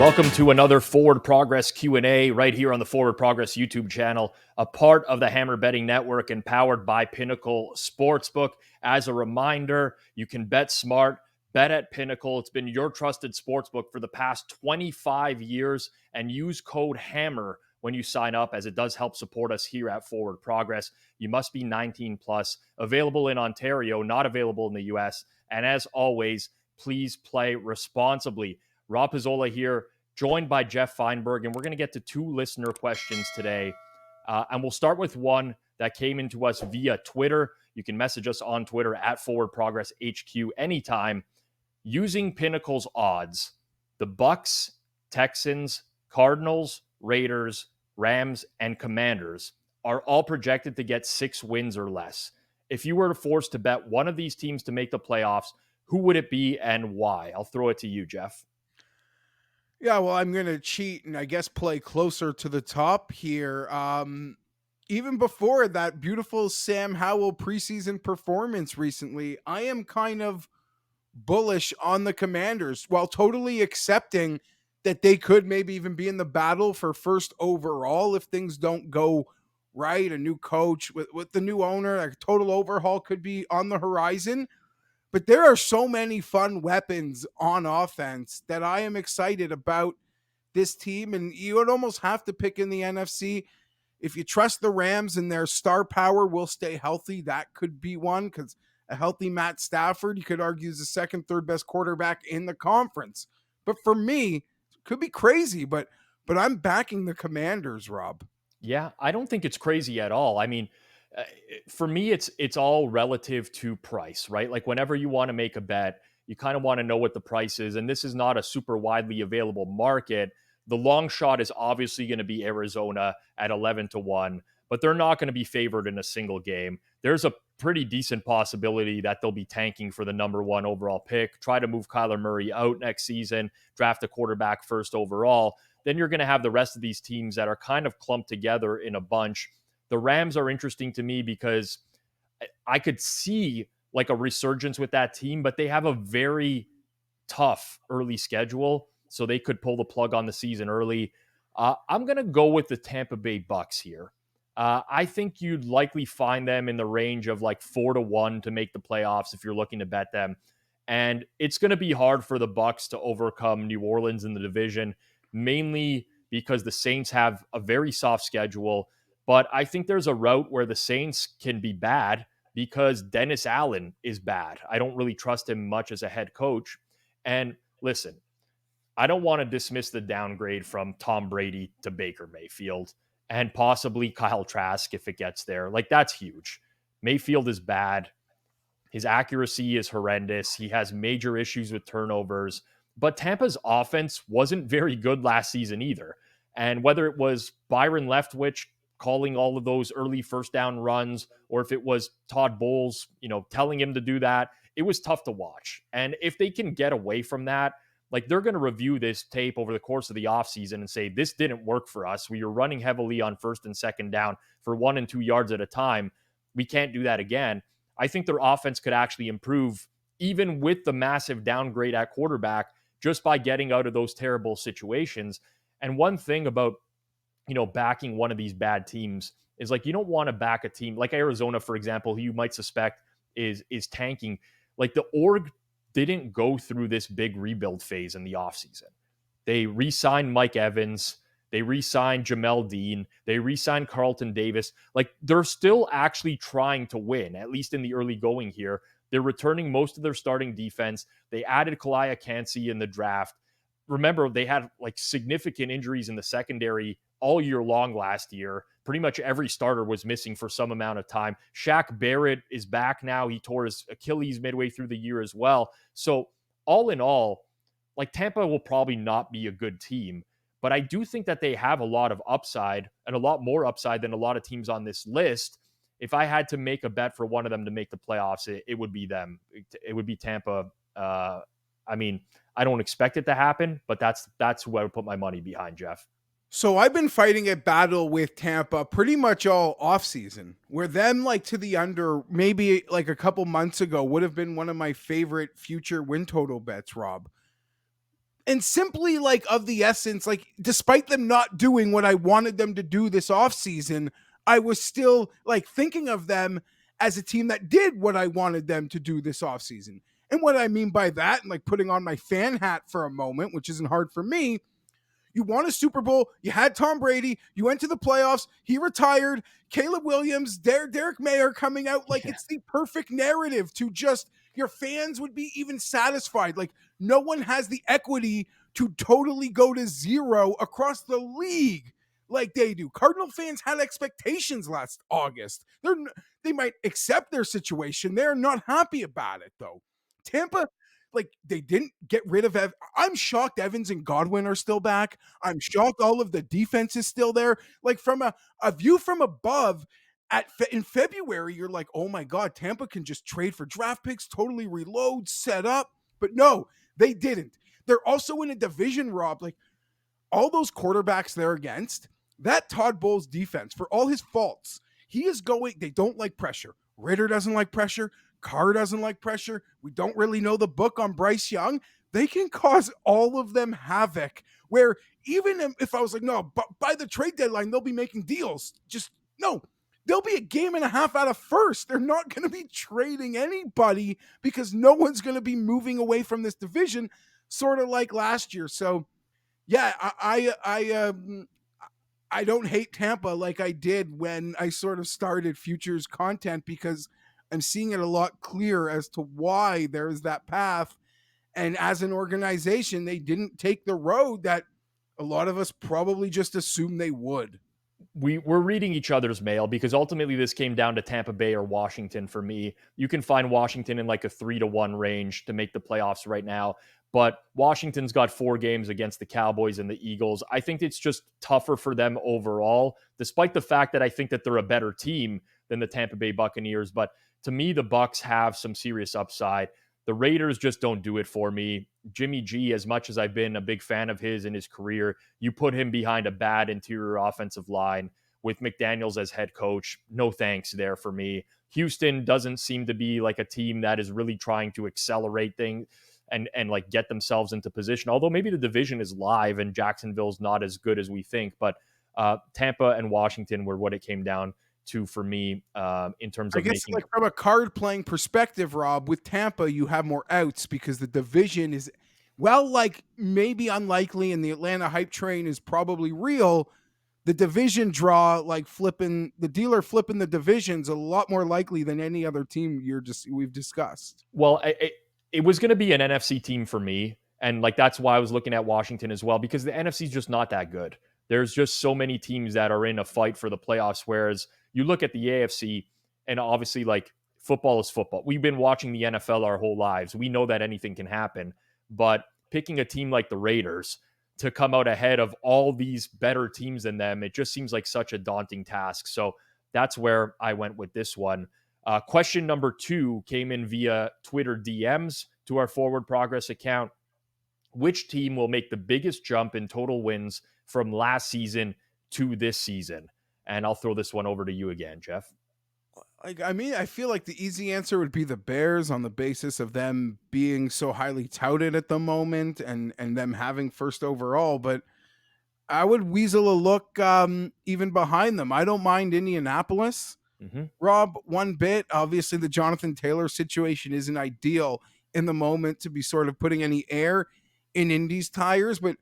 Welcome to another Forward Progress Q&A right here on the Forward Progress YouTube channel, a part of the Hammer Betting Network and powered by Pinnacle Sportsbook. As a reminder, you can bet smart, bet at Pinnacle. It's been your trusted sportsbook for the past 25 years, and use code HAMMER when you sign up, as it does help support us here at Forward Progress. You must be 19 plus, available in Ontario, not available in the US. And as always, please play responsibly. Rob Pizzola here, joined by Geoff Fienberg, and we're going to get to two listener questions today. And we'll start with one that came into us via Twitter. You can message us on Twitter at Forward Progress HQ anytime. Using Pinnacle's odds, the Bucks, Texans, Cardinals, Raiders, Rams, and Commanders are all projected to get 6 wins or less. If you were forced to bet one of these teams to make the playoffs, who would it be and why? I'll throw it to you, Geoff. Yeah, well, I'm going to cheat and I guess play closer to the top here. Even before that beautiful Sam Howell preseason performance recently, I am kind of bullish on the Commanders while totally accepting that they could maybe even be in the battle for first overall if things don't go right. A new coach with the new owner, a total overhaul could be on the horizon. But there are so many fun weapons on offense that I am excited about this team. And you would almost have to pick in the NFC. If you trust the Rams and their star power will stay healthy, that could be one, because a healthy Matt Stafford, you could argue, is the second, third best quarterback in the conference. But for me, it could be crazy, but I'm backing the Commanders, Rob. Yeah, I don't think it's crazy at all. I mean, uh, for me, it's all relative to price, right? Like whenever you want to make a bet, you kind of want to know what the price is, and this is not a super widely available market. The long shot is obviously going to be Arizona at 11-1, but they're not going to be favored in a single game. There's a pretty decent possibility that they'll be tanking for the number 1 overall pick, try to move Kyler Murray out next season, draft a quarterback first overall. Then you're going to have the rest of these teams that are kind of clumped together in a bunch. The Rams are interesting to me because I could see like a resurgence with that team, but they have a very tough early schedule, so they could pull the plug on the season early. I'm going to go with the Tampa Bay Bucks here. I think you'd likely find them in the range of like 4-1 to make the playoffs if you're looking to bet them. And it's going to be hard for the Bucks to overcome New Orleans in the division, mainly because the Saints have a very soft schedule. But I think there's a route where the Saints can be bad because Dennis Allen is bad. I don't really trust him much as a head coach. And listen, I don't want to dismiss the downgrade from Tom Brady to Baker Mayfield and possibly Kyle Trask if it gets there. Like, that's huge. Mayfield is bad. His accuracy is horrendous. He has major issues with turnovers. But Tampa's offense wasn't very good last season either. And whether it was Byron Leftwich calling all of those early first down runs, or if it was Todd Bowles, telling him to do that, it was tough to watch. And if they can get away from that, like, they're going to review this tape over the course of the offseason and say, this didn't work for us. We were running heavily on first and second down for 1 and 2 yards at a time. We can't do that again. I think their offense could actually improve even with the massive downgrade at quarterback just by getting out of those terrible situations. And one thing about, backing one of these bad teams is, like, you don't want to back a team like Arizona, for example, who you might suspect is tanking. Like, the org didn't go through this big rebuild phase in the offseason. They re-signed Mike Evans. They re-signed Jamel Dean. They re-signed Carlton Davis. Like, they're still actually trying to win, at least in the early going here. They're returning most of their starting defense. They added Kalaya Kancey in the draft. Remember, they had like significant injuries in the secondary all year long last year. Pretty much every starter was missing for some amount of time. Shaq Barrett is back now. He tore his Achilles midway through the year as well. So all in all, like, Tampa will probably not be a good team, but I do think that they have a lot of upside, and a lot more upside than a lot of teams on this list. If I had to make a bet for one of them to make the playoffs, it would be them. It would be Tampa. I mean, I don't expect it to happen, but that's who I would put my money behind, Geoff. So I've been fighting a battle with Tampa pretty much all offseason, where them like to the under maybe like a couple months ago would have been one of my favorite future win total bets, Rob. and simply like of the essence, like despite them not doing what I wanted them to do this offseason, I was still like thinking of them as a team that did what I wanted them to do this offseason. And what I mean by that, and like putting on my fan hat for a moment, which isn't hard for me, you won a Super Bowl. You had Tom Brady. You went to the playoffs. He retired. Caleb Williams, Derek Mayer coming out. Like Yeah. it's the perfect narrative to just your fans would be even satisfied. Like no one has the equity to totally go to zero across the league like they do. Cardinal fans had expectations last August. They might accept their situation. They're not happy about it though. Tampa, like they didn't get rid of I'm shocked Evans and Godwin are still back. I'm shocked all of the defense is still there. Like from a view from above in February, you're like, oh my God, Tampa can just trade for draft picks, totally reload, set up. But no, they didn't. They're also in a division, Rob. Like all those quarterbacks they're against, that Todd Bowles defense, for all his faults, he is going, they don't like pressure. Ritter doesn't like pressure. Carr doesn't like pressure. We don't really know the book on Bryce Young. They can cause all of them havoc. Where even if I was like, no, but by the trade deadline, they'll be making deals. Just no, they'll be a game and a half out of first. They're not going to be trading anybody because no one's going to be moving away from this division, sort of like last year. So yeah, I don't hate Tampa like I did when I sort of started futures content because I'm seeing it a lot clearer as to why there's that path. And as an organization, they didn't take the road that a lot of us probably just assumed they would. We're reading each other's mail because ultimately this came down to Tampa Bay or Washington for me. You can find Washington in like a 3-1 range to make the playoffs right now, but Washington's got 4 games against the Cowboys and the Eagles. I think it's just tougher for them overall, despite the fact that I think that they're a better team than the Tampa Bay Buccaneers. But to me, the Bucs have some serious upside. The Raiders just don't do it for me. Jimmy G, as much as I've been a big fan of his in his career, you put him behind a bad interior offensive line with McDaniels as head coach. No thanks there for me. Houston doesn't seem to be like a team that is really trying to accelerate things and like get themselves into position. Although maybe the division is live and Jacksonville's not as good as we think, but Tampa and Washington were what it came down to for me in terms I of guess making. like from a card playing perspective, Rob, with Tampa, you have more outs because the division is well, like maybe unlikely, and the Atlanta hype train is probably real. The division draw, like flipping the dealer flipping the divisions, a lot more likely than any other team we've discussed. Well, it was going to be an NFC team for me. And like that's why I was looking at Washington as well, because the NFC is just not that good. There's just so many teams that are in a fight for the playoffs. Whereas you look at the AFC, and obviously, like football is football. We've been watching the NFL our whole lives. We know that anything can happen. But picking a team like the Raiders to come out ahead of all these better teams than them, it just seems like such a daunting task. So that's where I went with this one. Question number 2 came in via Twitter DMs to our Forward Progress account. Which team will make the biggest jump in total wins from last season to this season? And I'll throw this one over to you again, Geoff. Like, I mean, I feel like the easy answer would be the Bears on the basis of them being so highly touted at the moment and them having first overall. But I would weasel a look even behind them. I don't mind Indianapolis. Mm-hmm. Rob, one bit. Obviously, the Jonathan Taylor situation isn't ideal in the moment to be sort of putting any air in Indy's tires, but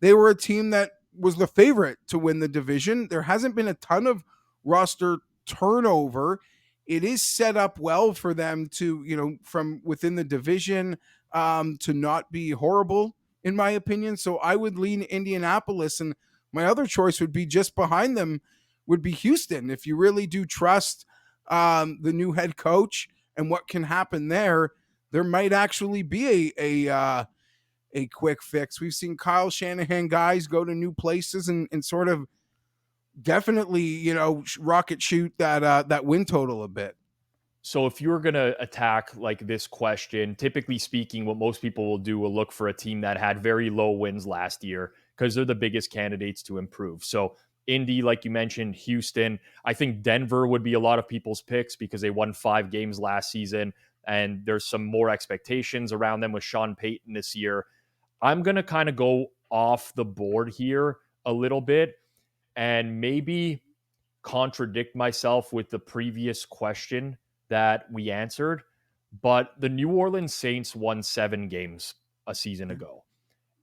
they were a team that was the favorite to win the division. There hasn't been a ton of roster turnover. It is set up well for them to, from within the division to not be horrible, in my opinion. So I would lean Indianapolis. And my other choice would be just behind them would be Houston. If you really do trust the new head coach and what can happen there might actually be a quick fix. We've seen Kyle Shanahan guys go to new places and sort of definitely, rocket shoot that win total a bit. So if you're going to attack like this question, typically speaking, what most people will do will look for a team that had very low wins last year because they're the biggest candidates to improve. So Indy, like you mentioned, Houston, I think Denver would be a lot of people's picks because they won 5 games last season and there's some more expectations around them with Sean Payton this year. I'm going to kind of go off the board here a little bit and maybe contradict myself with the previous question that we answered. But the New Orleans Saints won 7 games a season ago.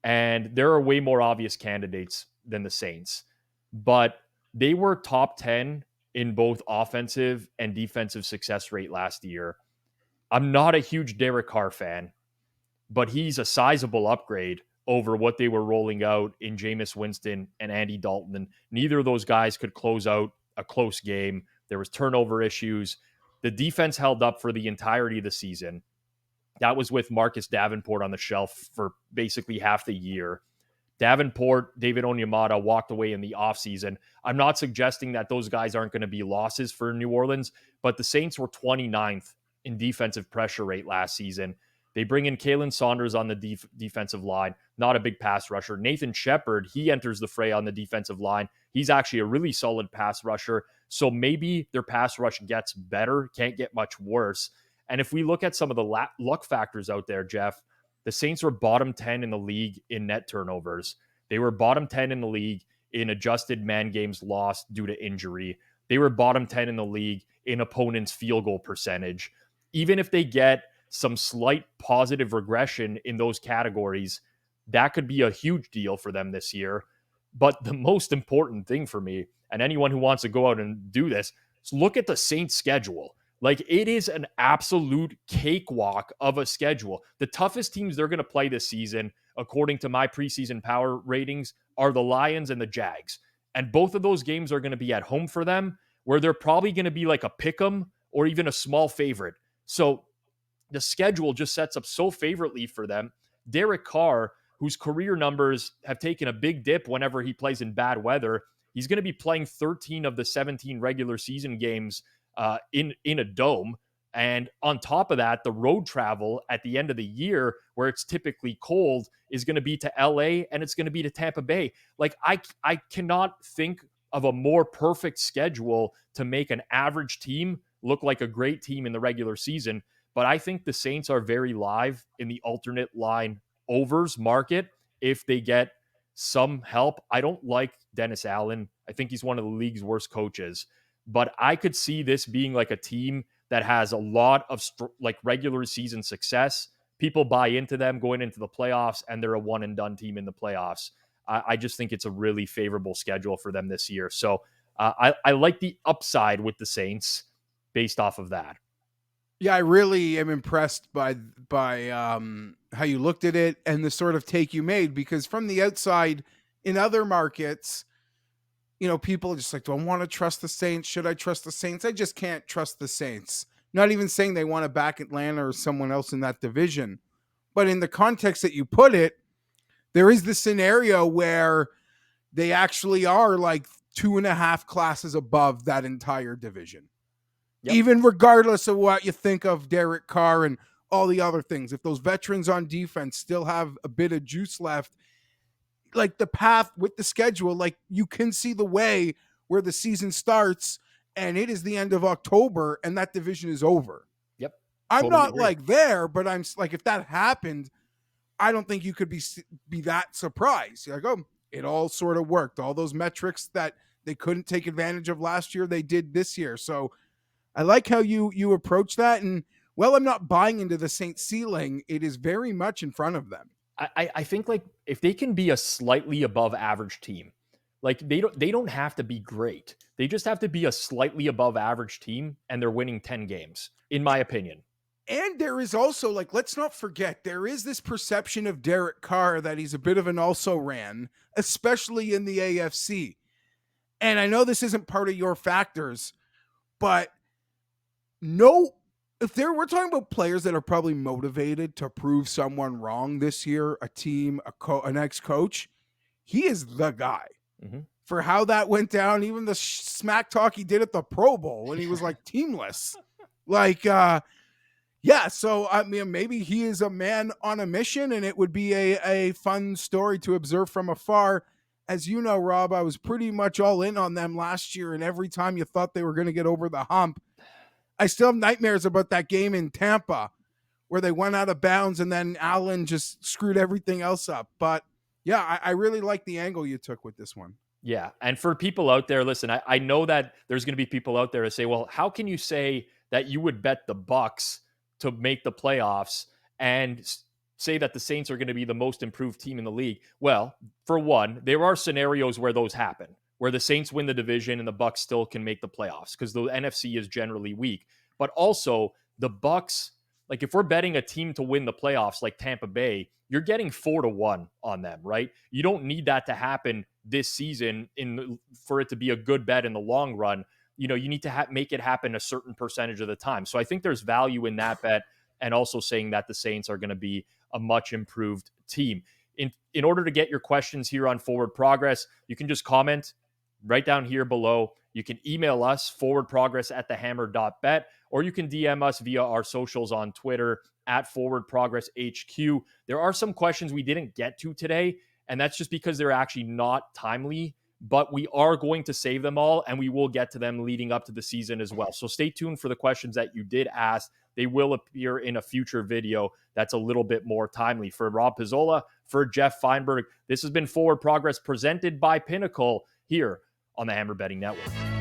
And there are way more obvious candidates than the Saints. But they were top 10 in both offensive and defensive success rate last year. I'm not a huge Derek Carr fan, but he's a sizable upgrade over what they were rolling out in Jameis Winston and Andy Dalton. And neither of those guys could close out a close game. There was turnover issues. The defense held up for the entirety of the season. That was with Marcus Davenport on the shelf for basically half the year. Davenport, David Onyemata walked away in the offseason. I'm not suggesting that those guys aren't going to be losses for New Orleans, but the Saints were 29th in defensive pressure rate last season. They bring in Kalen Saunders on the defensive line, not a big pass rusher. Nathan Shepard, he enters the fray on the defensive line. He's actually a really solid pass rusher. So maybe their pass rush gets better, can't get much worse. And if we look at some of the luck factors out there, Geoff, the Saints were bottom 10 in the league in net turnovers. They were bottom 10 in the league in adjusted man games lost due to injury. They were bottom 10 in the league in opponents' field goal percentage. Even if they get some slight positive regression in those categories, that could be a huge deal for them this year. But the most important thing for me, and anyone who wants to go out and do this, is look at the Saints' schedule. Like, it is an absolute cakewalk of a schedule. The toughest teams they're going to play this season, according to my preseason power ratings, are the Lions and the Jags. And both of those games are going to be at home for them, where they're probably going to be like a pick 'em or even a small favorite. So the schedule just sets up so favorably for them. Derek Carr, whose career numbers have taken a big dip whenever he plays in bad weather, he's going to be playing 13 of the 17 regular season games in a dome. And on top of that, the road travel at the end of the year, where it's typically cold, is going to be to LA and it's going to be to Tampa Bay. Like, I cannot think of a more perfect schedule to make an average team look like a great team in the regular season. But I think the Saints are very live in the alternate line overs market if they get some help. I don't like Dennis Allen. I think he's one of the league's worst coaches. But I could see this being like a team that has a lot of like regular season success. People buy into them going into the playoffs, and they're a one and done team in the playoffs. I just think it's a really favorable schedule for them this year. So I like the upside with the Saints based off of that. Yeah, I really am impressed by how you looked at it and the sort of take you made, because from the outside in other markets, you know, people are just like, do I want to trust the Saints? Should I trust the Saints? I just can't trust the Saints. Not even saying they want to back Atlanta or someone else in that division. But in the context that you put it, there is the scenario where they actually are like 2.5 classes above that entire division. Yep. Even regardless of what you think of Derek Carr and all the other things, if those veterans on defense still have a bit of juice left, like the path with the schedule, like you can see the way where the season starts and it is the end of October and that division is over. Yep. I'm totally not agree. Like there, but I'm like, if that happened, I don't think you could be that surprised. You're like, oh, it all sort of worked. All those metrics that they couldn't take advantage of last year, they did this year. So I like how you approach that. And well, I'm not buying into the Saints ceiling. It is very much in front of them. I think like if they can be a slightly above average team, like they don't have to be great. They just have to be a slightly above average team, and they're winning 10 games, in my opinion. And there is also, like, let's not forget, there is this perception of Derek Carr that he's a bit of an also-ran, especially in the AFC. And I know this isn't part of your factors, but we're talking about players that are probably motivated to prove someone wrong this year, a team, an ex-coach, he is the guy. Mm-hmm. For how that went down, even the smack talk he did at the Pro Bowl when he was like teamless. Like, yeah, so I mean, maybe he is a man on a mission, and it would be a fun story to observe from afar. As you know, Rob, I was pretty much all in on them last year, and every time you thought they were going to get over the hump, I still have nightmares about that game in Tampa where they went out of bounds and then Allen just screwed everything else up. But yeah, I really like the angle you took with this one. Yeah. And for people out there, listen, I know that there's going to be people out there that say, well, how can you say that you would bet the Bucks to make the playoffs and say that the Saints are going to be the most improved team in the league? Well, for one, there are scenarios where those happen, where the Saints win the division and the Bucks still can make the playoffs because the NFC is generally weak. But also the Bucks, like if we're betting a team to win the playoffs like Tampa Bay, you're getting 4-1 on them, right? You don't need that to happen this season for it to be a good bet in the long run. You know, you need to make it happen a certain percentage of the time. So I think there's value in that bet, and also saying that the Saints are going to be a much improved team. In order to get your questions here on Forward Progress, you can just comment right down here below. You can email us forwardprogress@thehammer.bet, or you can DM us via our socials on Twitter at Forward Progress HQ. There are some questions we didn't get to today, and that's just because they're actually not timely, but we are going to save them all, and we will get to them leading up to the season as well. So stay tuned for the questions that you did ask. They will appear in a future video that's a little bit more timely. For Rob Pizzola, for Geoff Fienberg, this has been Forward Progress presented by Pinnacle here on the Hammer Betting Network.